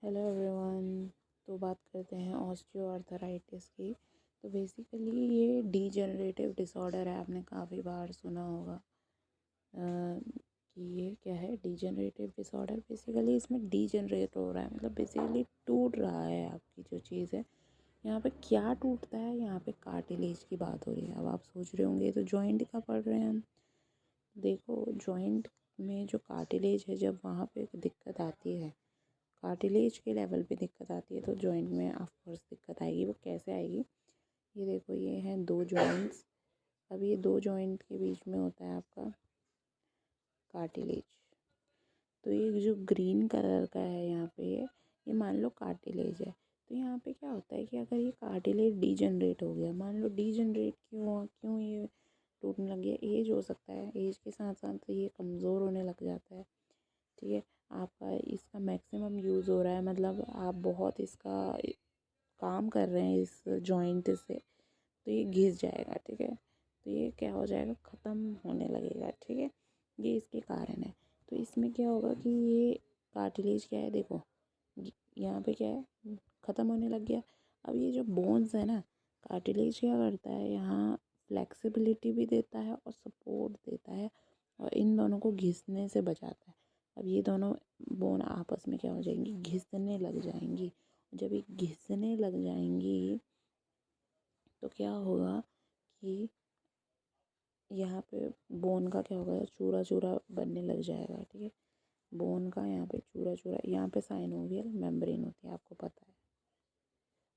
Hello everyone. तो बात करते हैं ऑस्टियोआर्थराइटिस की। तो बेसिकली ये डीजनरेटिव डिसऑर्डर है। आपने काफ़ी बार सुना होगा कि ये क्या है, डीजनरेटिव डिसऑर्डर। बेसिकली इसमें डीजनरेट हो रहा है, मतलब बेसिकली टूट रहा है आपकी जो चीज़ है। यहाँ पे क्या टूटता है, यहाँ पे कार्टिलेज की बात हो रही है। अब आप सोच रहे होंगे तो जॉइंट का पढ़ रहे हैं हम। देखो, जॉइंट में जो कार्टिलेज है, जब वहाँ पे दिक्कत आती है, कार्टिलेज के लेवल पे दिक्कत आती है, तो जॉइंट में ऑफ कोर्स दिक्कत आएगी। वो कैसे आएगी, ये देखो, ये हैं दो जॉइंट्स। अब ये दो जॉइंट के बीच में होता है आपका कार्टिलेज। तो ये जो ग्रीन कलर का है यहाँ पे, ये मान लो कार्टिलेज है। तो यहाँ पे क्या होता है कि अगर ये कार्टिलेज डीजनरेट हो गया, मान लो डीजनरेट क्यों ये टूटने लग गया। एज हो सकता है, एज के साथ साथ ये कमज़ोर होने लग जाता है। ठीक है, आपका इसका मैक्सिमम यूज़ हो रहा है, मतलब आप बहुत इसका काम कर रहे हैं इस जॉइंट से, तो ये घिस जाएगा। ठीक है, तो ये क्या हो जाएगा, ख़त्म होने लगेगा। ठीक है, ये इसके कारण है। तो इसमें क्या होगा कि ये कार्टिलेज क्या है, देखो यहाँ पे क्या है, ख़त्म होने लग गया। अब ये जो बोन्स है ना, कार्टिलेज क्या करता है, यहाँ फ्लेक्सिबिलिटी भी देता है और सपोर्ट देता है, और इन दोनों को घिसने से बचाता है। अब ये दोनों बोन आपस में क्या हो जाएंगी, घिसने लग जाएंगी। जब ये घिसने लग जाएंगी तो क्या होगा कि यहाँ पे बोन का क्या होगा, चूरा चूरा बनने लग जाएगा। ठीक है, बोन का यहाँ पे चूरा चूरा, यहाँ पे साइनोवियल मेम्ब्रेन होती है, आपको पता है।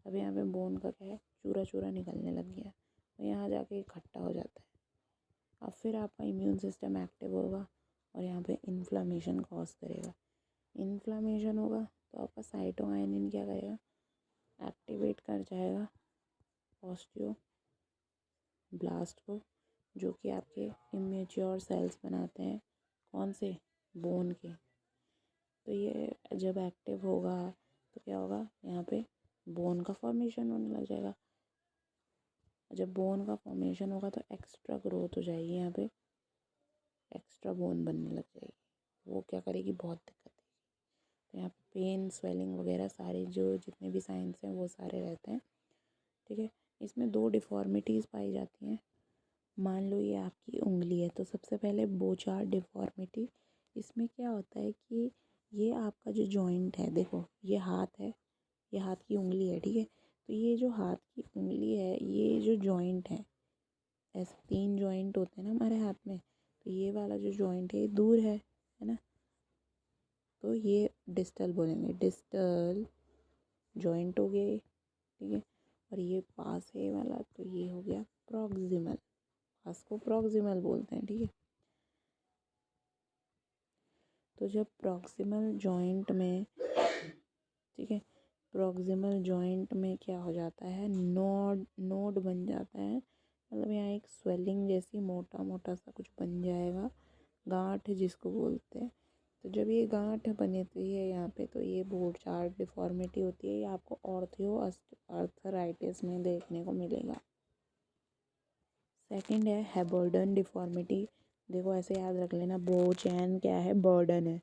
अब यहाँ पे बोन का क्या है, चूरा चूरा निकलने लग गया, तो यहाँ जाके इकट्ठा हो जाता है। अब फिर आपका इम्यून सिस्टम एक्टिव होगा और यहाँ पे इन्फ्लामेशन कॉज करेगा। इन्फ्लामेशन होगा तो आपका साइटोकाइनिन क्या करेगा, एक्टिवेट कर जाएगा ऑस्टियो ब्लास्ट को, जो कि आपके इमेच्योर सेल्स बनाते हैं, कौन से, बोन के। तो ये जब एक्टिव होगा तो क्या होगा, यहाँ पे बोन का फॉर्मेशन होने लग जाएगा। जब बोन का फॉर्मेशन होगा तो एक्स्ट्रा ग्रोथ हो जाएगी, यहाँ पे एक्स्ट्रा बोन बनने लग जाएगी। वो क्या करेगी, बहुत दिक्कत देगी। तो यहाँ पे पेन, स्वेलिंग वगैरह सारे जो जितने भी साइंस हैं वो सारे रहते हैं। ठीक है, इसमें दो डिफ़ॉर्मिटीज़ पाई जाती हैं। मान लो ये आपकी उंगली है, तो सबसे पहले बोचार्ड डिफ़ॉर्मिटी। इसमें क्या होता है कि ये आपका जो जॉइंट है, देखो ये हाथ है, ये हाथ की उंगली है। ठीक है, तो ये जो हाथ की उंगली है, ये जो जॉइंट है, ऐसे 3 जॉइंट होते हैं ना हमारे हाथ में, तो ये वाला जो जॉइंट है ये दूर है ना। तो ये डिस्टल बोलेंगे, डिस्टल जॉइंट हो गए। ठीक है, और ये पास है वाला, तो ये हो गया प्रॉक्सिमल। पास को प्रॉक्सिमल बोलते हैं। ठीक है, तो जब प्रॉक्सिमल जॉइंट में, ठीक है, प्रॉक्सिमल जॉइंट में क्या हो जाता है, नोड नोड बन जाता है। मतलब यहाँ एक स्वेलिंग जैसी मोटा मोटा सा कुछ बन जाएगा, गांठ जिसको बोलते हैं। तो जब ये गांठ बनती है यहाँ पे, तो ये बोचार्ड डिफॉर्मिटी होती है। ये आपको ऑर्थियो आर्थराइटिस में देखने को मिलेगा। सेकंड है हैबर्डन डिफॉर्मिटी। देखो ऐसे याद रख लेना, बोचैन क्या है, बर्डन है,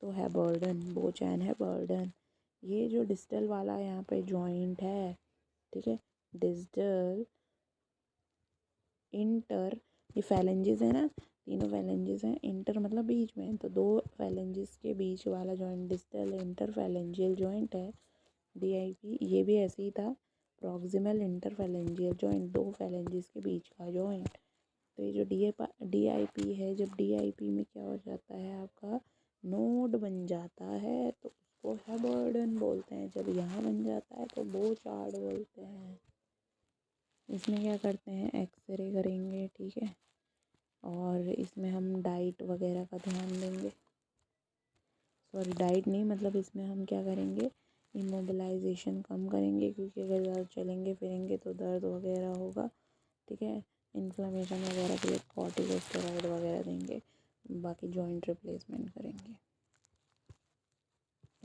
तो है बर्डन, बोचैन है बर्डन। ये जो डिस्टल वाला यहाँ पे जॉइंट है, ठीक है, डिस्टल इंटर, ये फैलेंजेस है ना, तीनों फैलेंजेस हैं, इंटर मतलब बीच में, तो दो फैलेंजेस के बीच वाला joint distal inter phalangeal joint है, DIP। ये भी ऐसे ही था, प्रॉक्सिमल इंटर फैलेंजियल जॉइंट, दो फैलेंजेस के बीच का जॉइंट। तो ये जो DIP है, जब DIP में क्या हो जाता है, आपका नोड बन जाता है, तो उसको हैबर्डन बोलते हैं। जब यहाँ बन जाता है तो बोचार्ड बोलते हैं। इसमें क्या करते हैं, एक्सरे करेंगे। ठीक है, और इसमें हम डाइट वगैरह का ध्यान देंगे। सॉरी, डाइट नहीं, मतलब इसमें हम क्या करेंगे, इमोबिलाइजेशन कम करेंगे, क्योंकि अगर ज़्यादा चलेंगे फिरेंगे तो दर्द वगैरह होगा। ठीक है, इन्फ्लेमेशन वगैरह के लिए कॉर्टिकोस्टेरॉइड वगैरह देंगे। बाकी जॉइंट रिप्लेसमेंट करेंगे,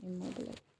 इमोबिलाइज।